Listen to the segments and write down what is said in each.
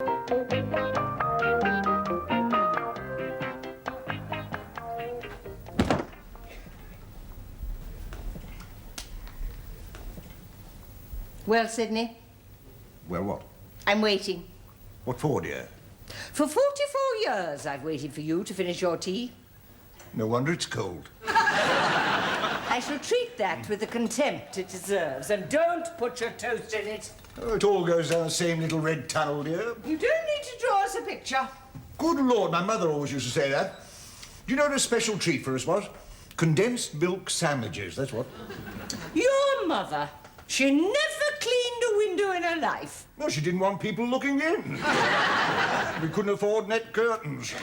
Well, Sydney? Well, what? I'm waiting. What for, dear? For 44 years I've waited for you to finish your tea. No wonder it's cold. I shall treat that with the contempt it deserves, and don't put your toast in it. Oh, it all goes down the same little red tunnel, dear. You don't need to draw us a picture. Good Lord, my mother always used to say that. Do you know what a special treat for us was? Condensed milk sandwiches, that's what. Your mother? She never cleaned a window in her life. No, she didn't want people looking in. We couldn't afford net curtains.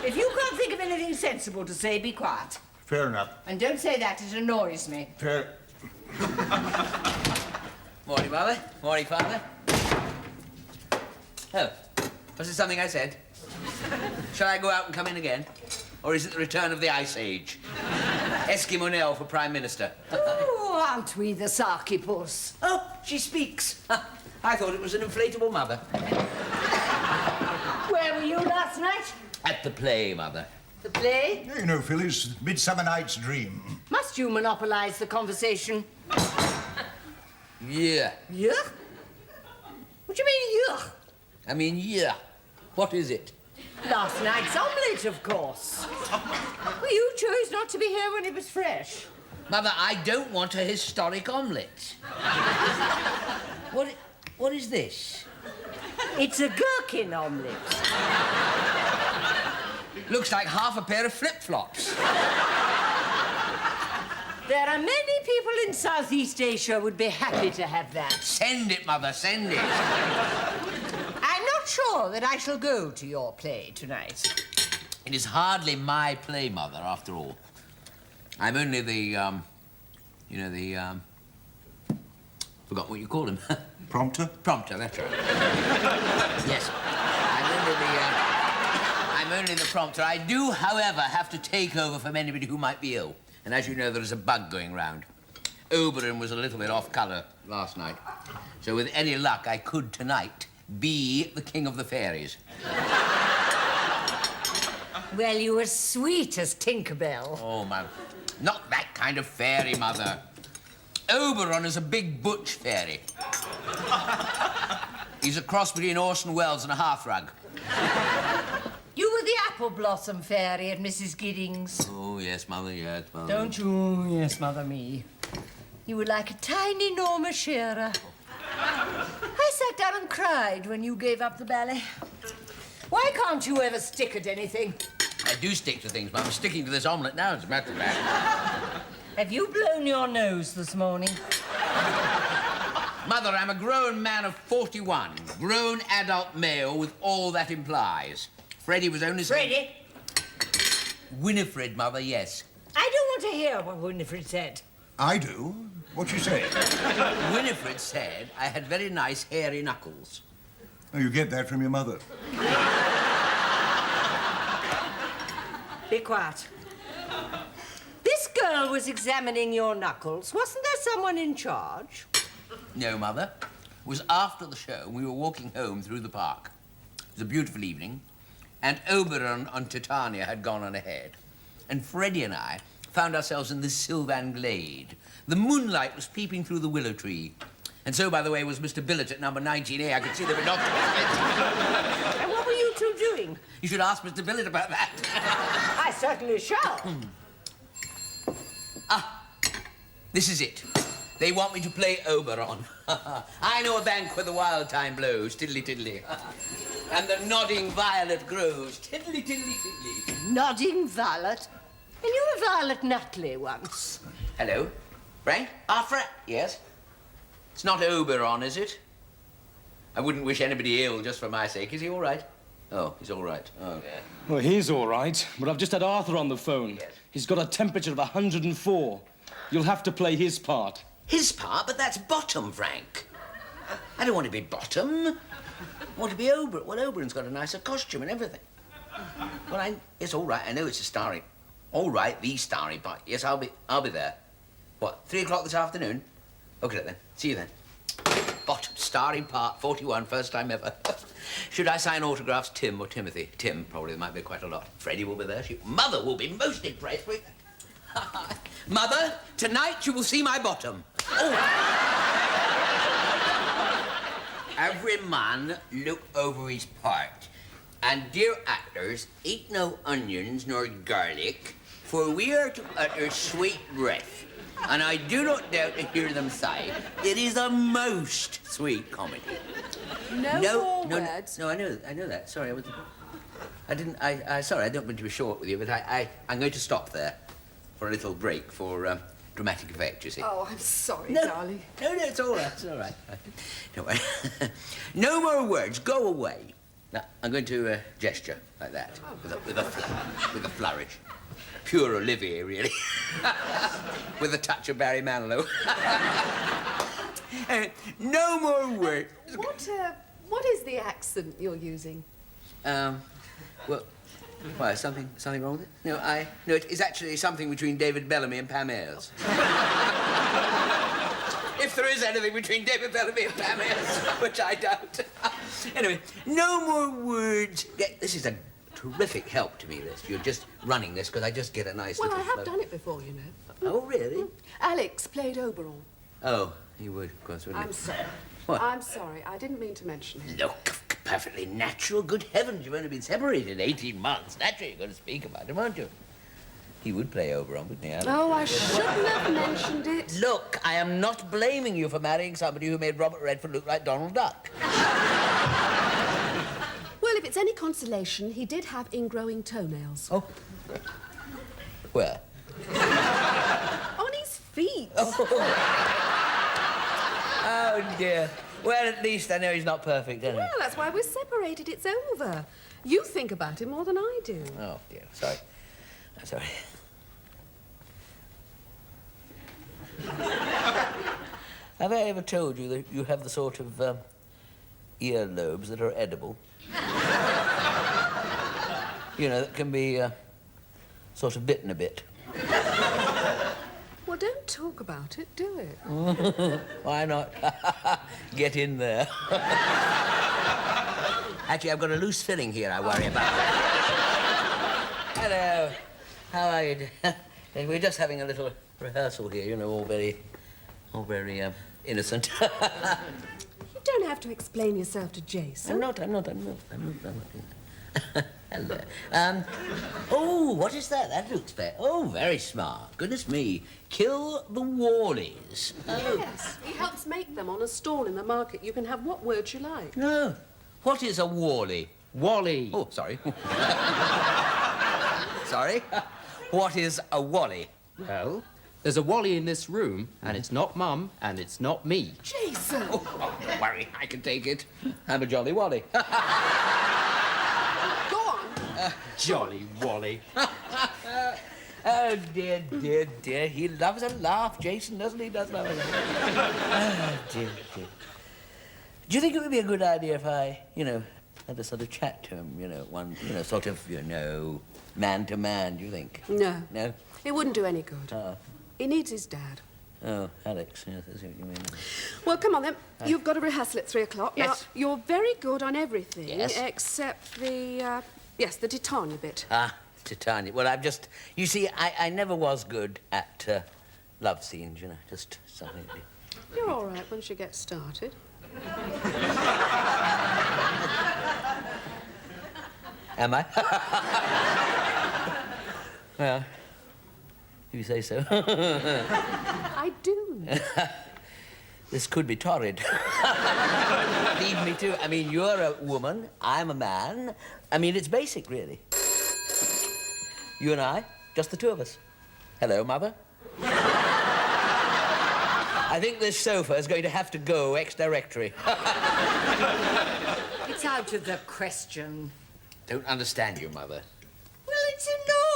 If you can't think of anything sensible to say, be quiet. Fair enough. And don't say that, it annoys me. Fair... Morning, Mother. Morning, Father. Oh, was it something I said? Shall I go out and come in again? Or is it the return of the Ice Age? Eskimo Nell for Prime Minister. Oh, aren't we the Sarkipus? Oh, she speaks. I thought it was an inflatable mother. Where were you last night? At the play, Mother. The play? You know, Phyllis, Midsummer Night's Dream. Must you monopolise the conversation? Yeah. Yeah? What do you mean, yeah? I mean, yeah. What is it? Last night's omelette, of course. Well, you chose not to be here when it was fresh. Mother, I don't want a historic omelette. What is this? It's a gherkin omelette. Looks like half a pair of flip-flops. There are many people in Southeast Asia would be happy to have that. Send it, Mother, send it. I'm not sure that I shall go to your play tonight. It is hardly my play, Mother, after all. I'm only the, forgot what you call him. Prompter? Prompter, that's right. Yes. I'm only the prompter. I do, however, have to take over from anybody who might be ill. And as you know, there is a bug going round. Oberon was a little bit off colour last night. So with any luck, I could tonight be the king of the fairies. Well, you were sweet as Tinkerbell. Oh, man. Not that kind of fairy, Mother. Oberon is a big butch fairy. He's a cross between Orson Welles and a hearthrug. You were the apple blossom fairy at Mrs. Giddings. Oh, yes, Mother, yes, Mother. Don't you? Yes, Mother, me. You were like a tiny Norma Shearer. I sat down and cried when you gave up the ballet. Why can't you ever stick at anything? I do stick to things, but I'm sticking to this omelette now, as a matter of fact. Have you blown your nose this morning? Mother, I'm a grown man of 41. Grown adult male with all that implies. Freddie was only... Freddie? Winifred, Mother, yes. I don't want to hear what Winifred said. I do. What'd you say? Winifred said I had very nice hairy knuckles. Oh, you get that from your mother. Be quiet. This girl was examining your knuckles. Wasn't there someone in charge? No, Mother. It was after the show, and we were walking home through the park. It was a beautiful evening, and Oberon on Titania had gone on ahead. And Freddie and I found ourselves in the Sylvan Glade. The moonlight was peeping through the willow tree. And so, by the way, was Mr. Billet at number 19A. I could see the binoculars. And what were you two doing? You should ask Mr. Billet about that. I certainly shall. This is it. They want me to play Oberon. I know a bank where the wild thyme blows, tiddly tiddly, and the nodding violet grows, tiddly tiddly tiddly. Nodding violet? And you were Violet Nutley once. Hello? Frank? Yes? It's not Oberon, is it? I wouldn't wish anybody ill just for my sake. Is he all right? Oh, he's all right. Oh, yeah. Well, he's all right, but I've just had Arthur on the phone. Yes. He's got a temperature of 104. You'll have to play his part. His part? But that's bottom, Frank. I don't want to be bottom. I want to be Oberon. Well, Oberon's got a nicer costume and everything. Well, it's all right. I know it's a starry... All right, the starry part. Yes, I'll be there. What, 3 o'clock this afternoon? Okay, then. See you then. Bottoms. starring part 41, first time ever. Should I sign autographs, Tim or Timothy? Tim, probably. There might be quite a lot. Freddie will be there. Mother will be most impressed with... Mother, tonight you will see my bottom. Oh. Every man look over his part. And, dear actors, eat no onions nor garlic, for we are to utter sweet breath. And I do not doubt to hear them say, it is a most sweet comedy. No more words. No, I know that. Sorry, sorry, I don't mean to be short with you, but I'm going to stop there for a little break for dramatic effect, you see. Oh, I'm sorry, No, darling. No, it's all right. It's all right. Don't worry. No more words. Go away. Now, I'm going to gesture like that, with a flourish. Pure Olivier, really. With a touch of Barry Manilow. No more words. What is the accent you're using? Well, why, something wrong with it? No, it is actually something between David Bellamy and Pam Ayres. If there is anything between David Bellamy and Pam Ayres, which I doubt. Anyway, no more words. This is a terrific help to me, this. You're just running this because I just get a nice Well, little... I have done it before, you know. Oh, really? Alex played Oberon. Oh, you would, of course, wouldn't you? I'm sorry. What? I'm sorry. I didn't mean to mention him. Look, perfectly natural. Good heavens, you've only been separated 18 months. Naturally, you're going to speak about him, aren't you? He would play Oberon, wouldn't he, Alex? Oh, I shouldn't have mentioned it. Look, I am not blaming you for marrying somebody who made Robert Redford look like Donald Duck. Well, if it's any consolation, he did have ingrowing toenails. Oh. Where? On his feet. Oh, dear. Well, at least I know he's not perfect, anyway. Well, that's why we're separated. It's over. You think about him more than I do. Oh, dear. Sorry. I'm sorry. Have I ever told you that you have the sort of earlobes that are edible? You know, that can be sort of bitten a bit. Well, don't talk about it, do it? Why not? Get in there. Actually, I've got a loose filling here I worry about. Hello. How are you? We're just having a little rehearsal here, you know, all very innocent. You don't have to explain yourself to Jason. I'm not. Hello. Oh, what is that? That looks fair. Oh, very smart. Goodness me. Kill the Wallies. Oh. Yes, he helps make them on a stall in the market. You can have what words you like. No. What is a Wally? Wally. Oh, sorry. Sorry? What is a Wally? Well, there's a Wally in this room, and it's not Mum, and it's not me. Jason! Oh, don't worry. I can take it. I'm a jolly Wally. Go on. Jolly Wally. Oh, dear, dear, dear. He loves a laugh, Jason, doesn't he? Does love a laugh. Oh, dear, dear. Do you think it would be a good idea if I, you know, had a sort of chat to him, sort of, man to man, do you think? No. No? It wouldn't do any good. Oh. He needs his dad. Oh, Alex, yes, I see what you mean. Well, come on then. You've got a rehearsal at 3 o'clock. Yes. Now, you're very good on everything Yes. except the Titania bit. Ah, Titania. Well, you see, I never was good at love scenes, just something. You're all right once you get started. Am I? Well, if you say so. I do. This could be torrid. Leave me to. I mean, you're a woman, I'm a man. I mean, it's basic, really. You and I, just the two of us. Hello, Mother. I think this sofa is going to have to go ex-directory. It's out of the question. Don't understand you, Mother. Well, it's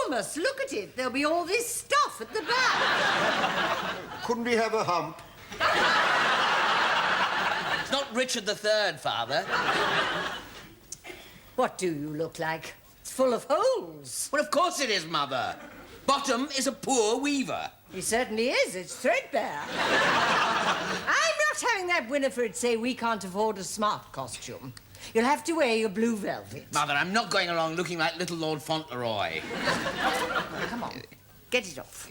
enormous. Look at it. There'll be all this stuff at the back. Couldn't we have a hump? It's not Richard III, Father. What do you look like? It's full of holes. Well, of course it is, Mother. Bottom is a poor weaver. He certainly is. It's threadbare. I'm not having that Winifred say we can't afford a smart costume. You'll have to wear your blue velvet. Mother, I'm not going along looking like little Lord Fauntleroy. Come on. Get it off.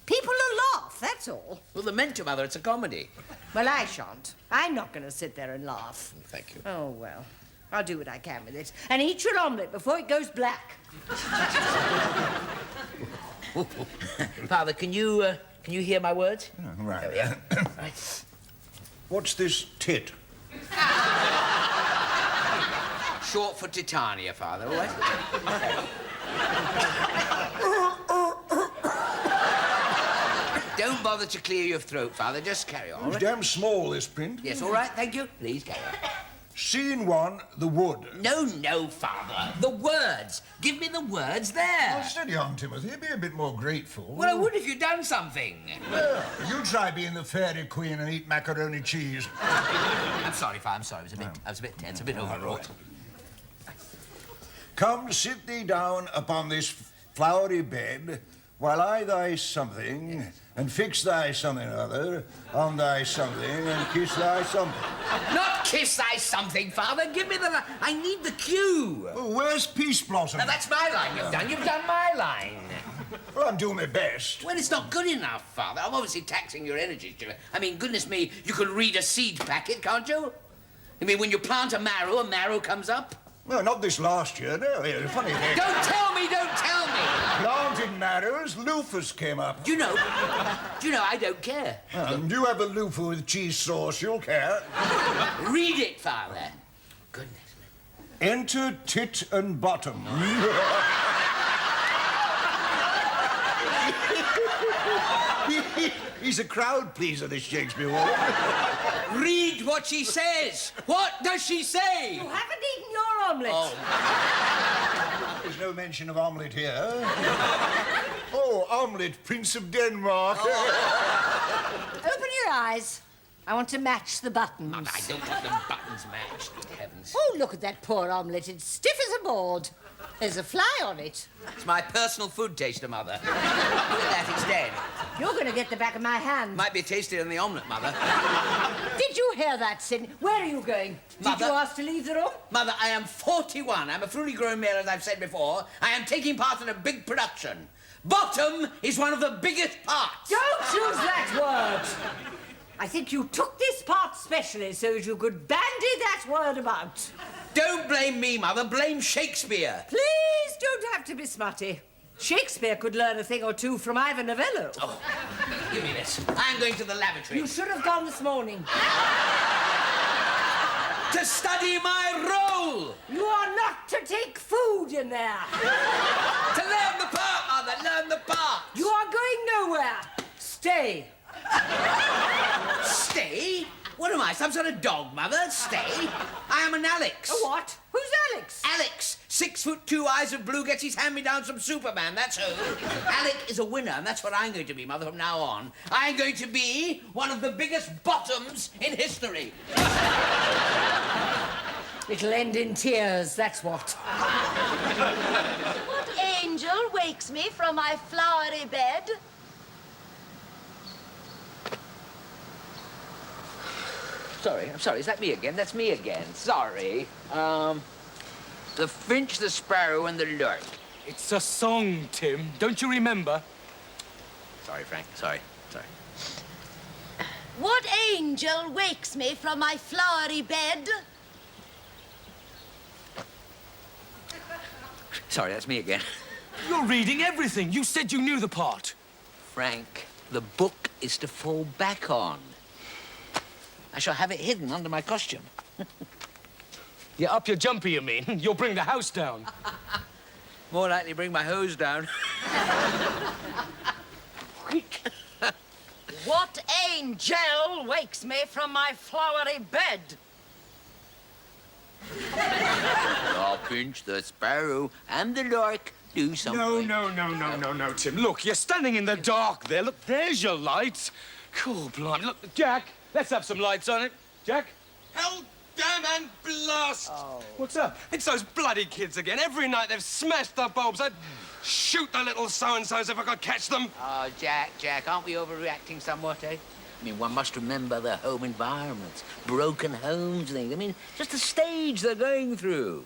People will laugh, that's all. Well, they're meant to, Mother. It's a comedy. Well, I shan't. I'm not going to sit there and laugh. Thank you. Oh, well. I'll do what I can with it. And eat your omelette before it goes black. Father, can you hear my words? Oh, right. There we are. Right. What's this tit? Short for Titania, Father, all right? Don't bother to clear your throat, Father. Just carry on. It's damn small, this print. Yes, all right, thank you. Please carry on. Scene 1, the wood. No, Father. The words. Give me the words there. Oh, steady on, Timothy. Be a bit more grateful. Well, I would if you'd done something. Well, you try being the fairy queen and eat macaroni cheese. I'm sorry, Father. I'm sorry. I was a bit tense, a bit overwrought. Come, sit thee down upon this flowery bed, while I thy something, and fix thy something other, on thy something, and kiss thy something. Not kiss thy something, Father. Give me the... I need the cue. Oh, where's Peace Blossom? Now, that's my line you've done. You've done my line. Well, I'm doing my best. Well, it's not good enough, Father. I'm obviously taxing your energies. I mean, goodness me, you can read a seed packet, can't you? I mean, when you plant a marrow comes up. Well, not this last year, no. Funny thing. Don't tell me! Planting marrows, loofahs came up. Do you know, I don't care. You have a loofah with cheese sauce, you'll care. Read it, Father. Goodness me. Enter tit and bottom. He's a crowd pleaser, this Shakespeare woman. Read what she says. What does she say? You haven't eaten your omelette. Oh. There's no mention of omelette here. Oh, omelette, Prince of Denmark. Open your eyes. I want to match the buttons. Mother, I don't want the buttons matched, good heavens. Oh, look at that poor omelette. It's stiff as a board. There's a fly on it. It's my personal food taster, Mother. Look at that, it's dead. You're going to get the back of my hand. Might be tastier than the omelette, Mother. Did you hear that, Sidney? Where are you going? Mother. Did you ask to leave the room? Mother, I am 41. I'm a fully grown male, as I've said before. I am taking part in a big production. Bottom is one of the biggest parts. Don't use that word. I think you took this part specially so as you could bandy that word about. Don't blame me, Mother. Blame Shakespeare. Please don't have to be smutty. Shakespeare could learn a thing or two from Ivor Novello. Oh, give me this. I'm going to the lavatory. You should have gone this morning. To study my role. You are not to take food in there. To learn the part, Mother. Learn the part. You are going nowhere. Stay. Stay? What am I, some sort of dog, Mother? Stay? I am an Alex. A what? Who's Alex? Alex, 6'2", eyes of blue, gets his hand-me-downs from Superman, that's who. Alec is a winner, and that's what I'm going to be, Mother, from now on. I'm going to be one of the biggest bottoms in history. It'll end in tears, that's what. What angel wakes me from my flowery bed? I'm sorry, is that me again? That's me again. Sorry. The finch, the sparrow, and the lark. It's a song, Tim. Don't you remember? Sorry, Frank. Sorry. What angel wakes me from my flowery bed? Sorry, that's me again. You're reading everything. You said you knew the part. Frank, the book is to fall back on. I shall have it hidden under my costume. Yeah, up your jumper, you mean? You'll bring the house down. More likely bring my hose down. What angel wakes me from my flowery bed? The finch, the sparrow, and the lark do something. No, Tim. Look, you're standing in the dark there. Look, there's your lights. Cool, blimey. Look, Jack, let's have some lights on it. Jack? How damn and blast! Oh. What's up? It's those bloody kids again. Every night they've smashed the bulbs. I'd shoot the little so-and-sos if I could catch them. Oh, Jack, aren't we overreacting somewhat, eh? I mean, one must remember their home environments, broken homes, things. I mean, just the stage they're going through.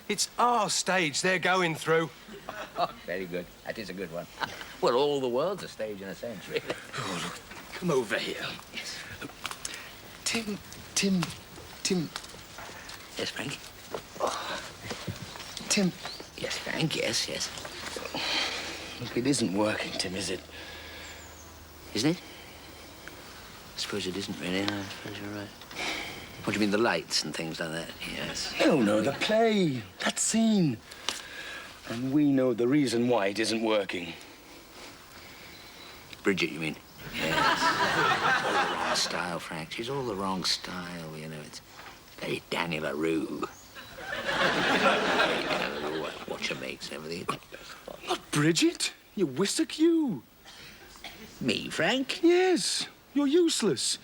It's our stage they're going through. Oh, very good. That is a good one. Well, all the world's a stage in a sense, really. Oh, look, come over here. Yes. Tim. Yes, Frank? Tim. Yes, Frank, yes. Look, it isn't working, Tim, is it? Isn't it? I suppose it isn't really. No, I suppose you're right. What do you mean, the lights and things like that? Yes. No, the play, that scene. And we know the reason why it isn't working. Bridget, you mean? Yes. All the wrong style, Frank. She's all the wrong style, you know. It's very Daniel LaRue. You know, what she makes and everything. Not Bridget. You're Wissock. Me, Frank? Yes, you're useless.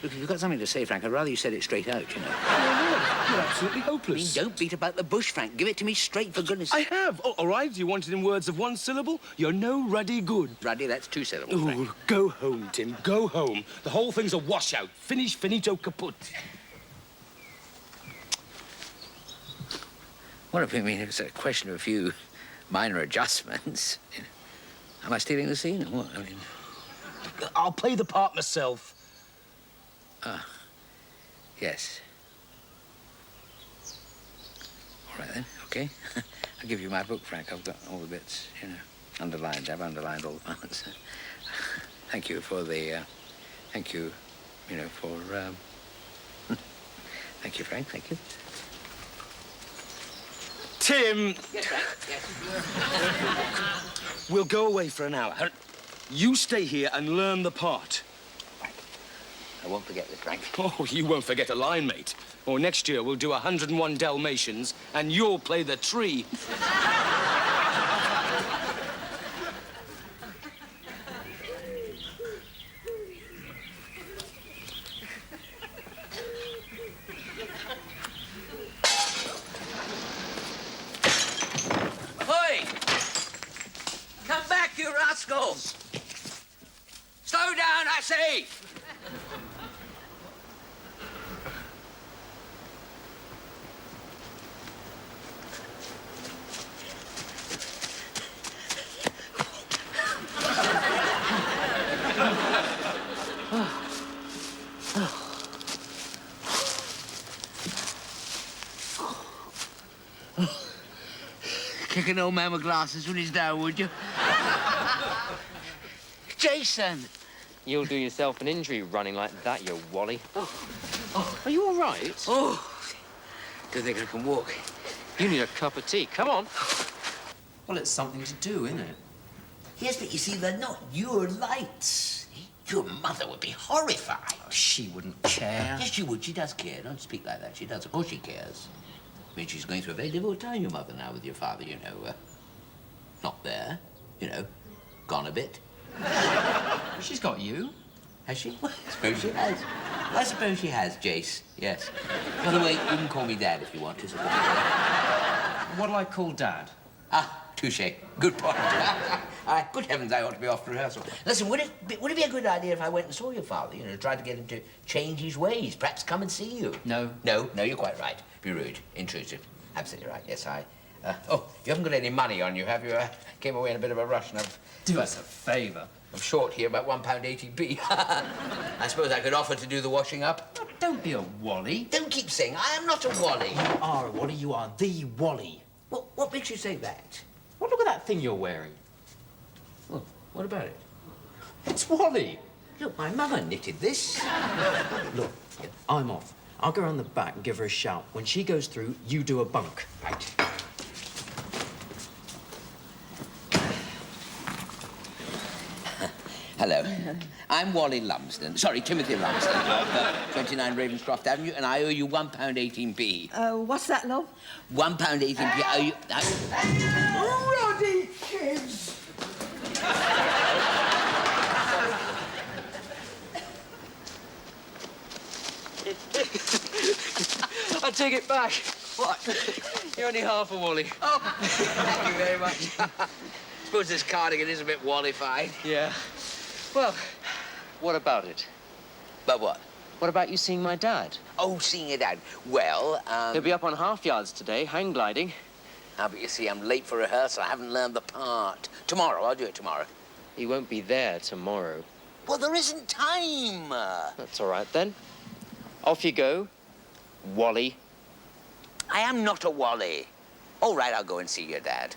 Look, if you've got something to say, Frank, I'd rather you said it straight out, you know. You're absolutely I mean, hopeless. don't beat about the bush, Frank. Give it to me straight, for goodness I sake. have. Oh, all right, you want it in words of one syllable? You're no ruddy good. Ruddy, that's 2 syllables, Frank. Oh, go home, Tim, go home. The whole thing's a washout. Finish, finito, kaput. Well, I mean, it's a question of a few minor adjustments. Am I stealing the scene or what? I mean... I'll play the part myself. Yes. All right, then. OK. I'll give you my book, Frank. I've got all the bits, you know, underlined. I've underlined all the parts. Thank you for the... thank you, you know, for... Thank you, Frank. Thank you. Tim, Yes, Frank. Yes. we'll go away for an hour. You stay here and learn the part. I won't forget this, Frank. Oh, you won't forget a line, mate. Or next year we'll do 101 Dalmatians and you'll play the tree. Oi! Come back, you rascals! Slow down, I say! Kick an old man with glasses when he's down, would you? Jason! You'll do yourself an injury running like that, you Wally. Are you all right? Oh, don't think I can walk. You need a cup of tea. Come on. Well, it's something to do, isn't it? Yes, but you see, they're not your lights. Your mother would be horrified. She wouldn't care. Yes, she would. She does care. Don't speak like that. She does. Of course she cares. I mean, she's going through a very difficult time, your mother, now with your father, you know. Not there, you know, gone a bit. She's got you. Has she? Well, I suppose she has. I suppose she has, Jace. Yes. By the way, you can call me Dad if you want to. What'll I call Dad? Ah, touche. Good point. Good heavens, I ought to be off to rehearsal. Listen, would it be a good idea if I went and saw your father, you know, tried to get him to change his ways, perhaps come and see you? No. No, you're quite right. Be rude, intrusive. Absolutely right. Yes, oh, you haven't got any money on you, have you? Came away in a bit of a rush and Do us a favour. I'm short here about £1.80p. I suppose I could offer to do the washing up. Oh, don't be a Wally. Don't keep saying I am not a Wally. You are a Wally. You are the Wally. What makes you say that? Well, look at that thing you're wearing. Well, what about it? It's Wally. Look, my mother knitted this. Look, I'm off. I'll go around the back and give her a shout. When she goes through, you do a bunk. Right. Hello. I'm Wally Lumsden. Sorry, Timothy Lumsden of 29 Ravenscroft Avenue, and I owe you £1.18p. What's that, love? £1.18p. I owe you... Ruddy kids! I take it back. What? You're only half a Wally. Oh, thank you very much. Suppose this cardigan is a bit wallified. Yeah. Well, what about it? But what? What about you seeing my dad? Oh, seeing your dad. Well, He'll be up on half yards today, hang gliding. Ah, but you see, I'm late for rehearsal. I haven't learned the part. Tomorrow, I'll do it tomorrow. He won't be there tomorrow. Well, there isn't time. That's all right, then. Off you go, Wally. I am not a Wally. All right, I'll go and see your dad.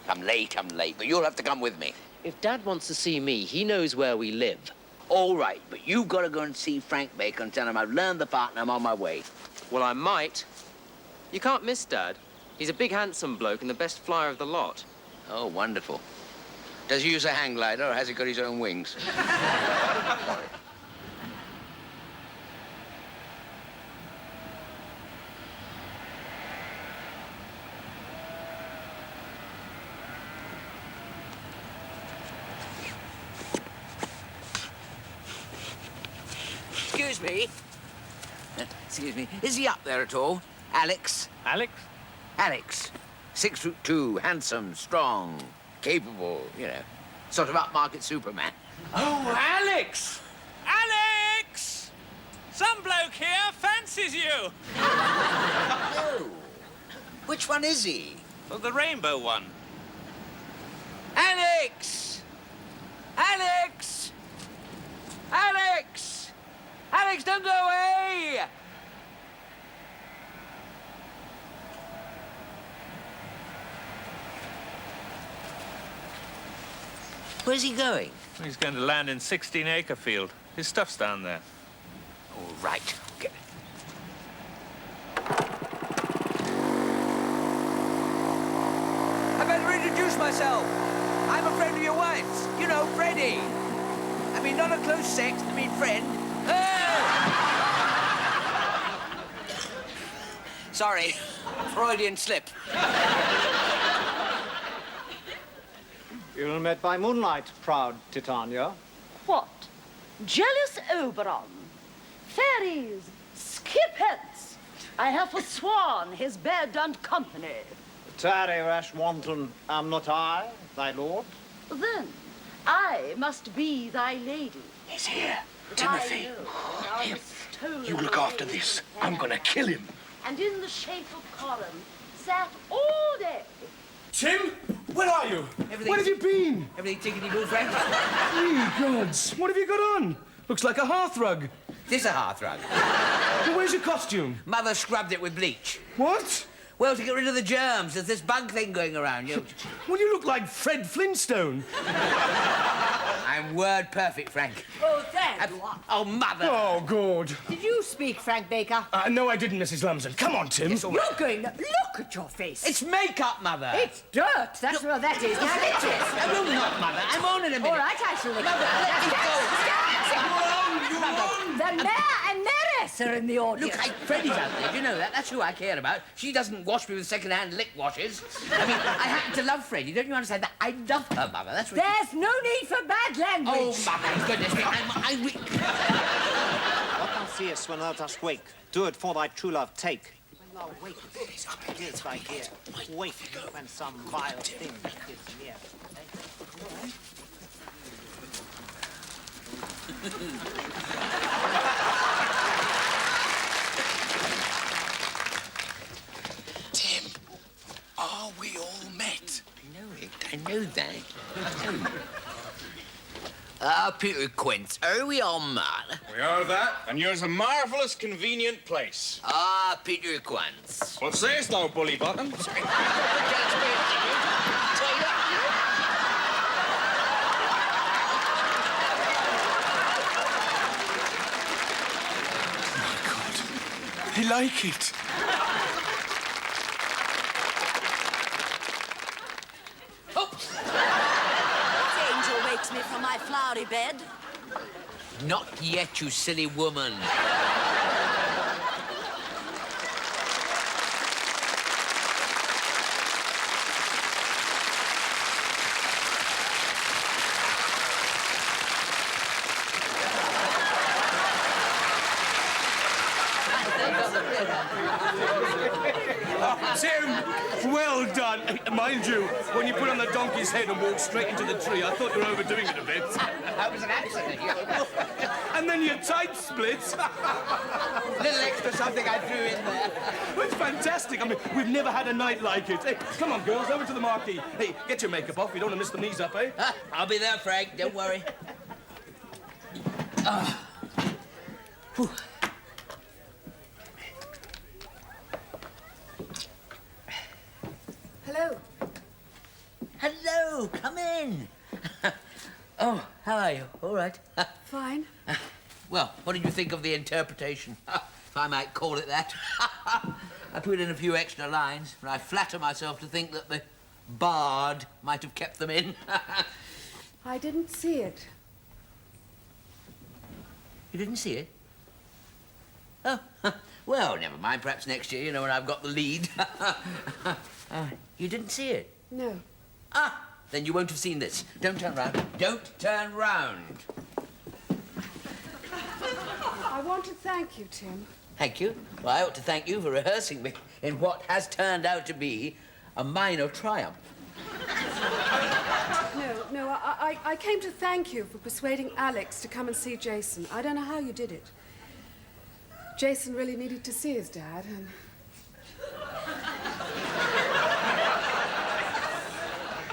I'm late, but you'll have to come with me. If Dad wants to see me, he knows where we live. All right, but you've got to go and see Frank Baker and tell him I've learned the part and I'm on my way. Well, I might. You can't miss Dad. He's a big, handsome bloke and the best flyer of the lot. Oh, wonderful. Does he use a hang glider or has he got his own wings? Excuse me. Excuse me. Is he up there at all? Alex? Alex? Alex. 6'2", handsome, strong, capable, you know. Sort of upmarket Superman. Oh, Alex! Alex! Some bloke here fancies you. No. Which one is he? Well, the rainbow one. Alex! Alex! Alex! Alex, don't go away! Where's he going? He's going to land in 16-acre field. His stuff's down there. All right. Okay. I better introduce myself. I'm a friend of your wife's. You know, Freddie. I mean, not a close sex, I mean friend. Sorry. Freudian slip. You met by moonlight, proud Titania. What? Jealous Oberon? Fairies, skip hence. I have forsworn his bed and company. Tarry, rash wanton, am not I, thy lord? Then I must be thy lady. He's here. But Timothy. I know thou hast stolen You look after away this. his I'm hand, gonna kill him. And in the shape of Corin sat all day. Tim, where are you? Everything- Where have you been? Everything tickety-boo, Frank? Three gods. What have you got on? Looks like a hearthrug. This a hearthrug. Well, where's your costume? Mother scrubbed it with bleach. What? Well, to get rid of the germs. There's this bug thing going around. Well, you look like Fred Flintstone. I'm word perfect, Frank. Oh, there you are. Oh, Mother. Oh, good. Did you speak, Frank Baker? No, I didn't, Mrs. Lumsden. Come on, Tim. It's all You're right. going to... Look at your face. It's makeup, Mother. It's dirt. That's what that is. Now, lick it. I will not, Mother. I'm on in a minute. All right, I shall lick it. Mother, let me go. The mayor and mayoress are in the audience. Look, Freddie's out there. Do you know that? That's who I care about. She doesn't wash me with second-hand lick washes. I mean, I happen to love Freddie. Don't you understand that? I love her, Mother. That's what. There's no need for bad language. Oh, Mother, goodness me. What thou seest when thou dost wake, do it for thy true love take. When thou wakest, here's thy gear. Wake when some vile thing is near. Tim, are we all met? I know it. I know that. Peter Quince, are we on, man? We are that, and yours a marvellous convenient place. Peter Quince. What sayest thou, bully bottom? Sorry. He like it. Angel wakes me from my flowery bed. Not yet, you silly woman. Tim, well done. Mind you, when you put on the donkey's head and walk straight into the tree, I thought you were overdoing it a bit. That was an accident. And then your tights split. Little extra something I threw in there. It's fantastic. I mean, we've never had a night like it. Hey, come on, girls, over to the marquee. Hey, get your makeup off. You don't want to miss the knees up, eh? I'll be there, Frank. Don't worry. Whew. Hello. Hello, come in. Oh, how are you? All right. Fine. Well, what did you think of the interpretation? If I might call it that. I put in a few extra lines, and I flatter myself to think that the bard might have kept them in. I didn't see it. You didn't see it? Oh, well, never mind. Perhaps next year, you know, when I've got the lead. You didn't see it? No. Ah, then you won't have seen this. Don't turn round. Don't turn round. I want to thank you, Tim. Thank you. Well, I ought to thank you for rehearsing me in what has turned out to be a minor triumph. No, I came to thank you for persuading Alex to come and see Jason. I don't know how you did it. Jason really needed to see his dad, and...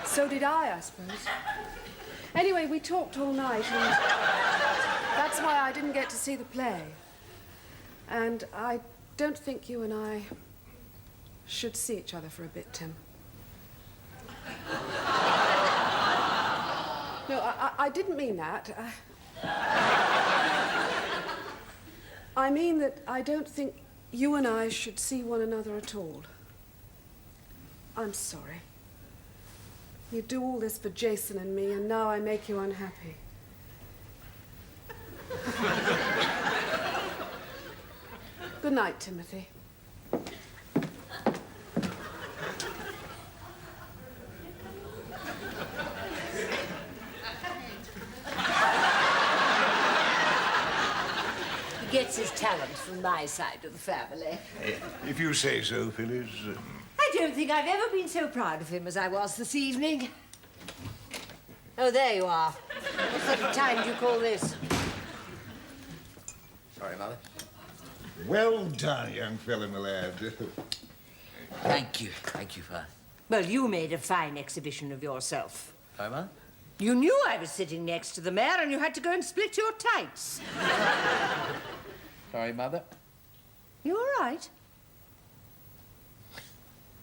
So did I suppose. Anyway, we talked all night, and that's why I didn't get to see the play. And I don't think you and I should see each other for a bit, Tim. No, I didn't mean that. I mean that I don't think you and I should see one another at all. I'm sorry. You do all this for Jason and me, and now I make you unhappy. Good night, Timothy. He gets his talents from my side of the family. If you say so, Phyllis. I don't think I've ever been so proud of him as I was this evening. Oh, there you are. What sort of time do you call this? Sorry, Mother. Well done, young fellow, my lad. Thank you. Thank you, Father. Well, you made a fine exhibition of yourself. Sorry, Mother? You knew I was sitting next to the mayor, and you had to go and split your tights. Sorry, Mother? You all right?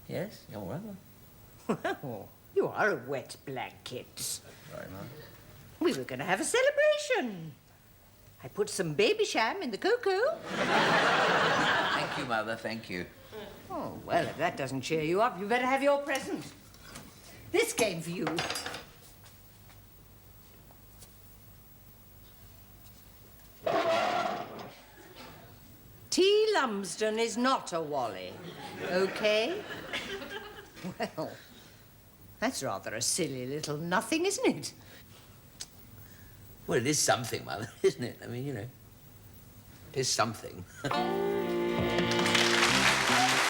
Yes, you're all right. Well, you are a wet blanket. Sorry, Mother. We were going to have a celebration. I put some baby sham in the cocoa. Thank you, Mother, thank you. Oh, well, if that doesn't cheer you up, you better have your present. This came for you. T. Lumsden is not a Wally, okay? Well, that's rather a silly little nothing, isn't it? Well, it is something, Mother, isn't it? I mean, you know, it is something.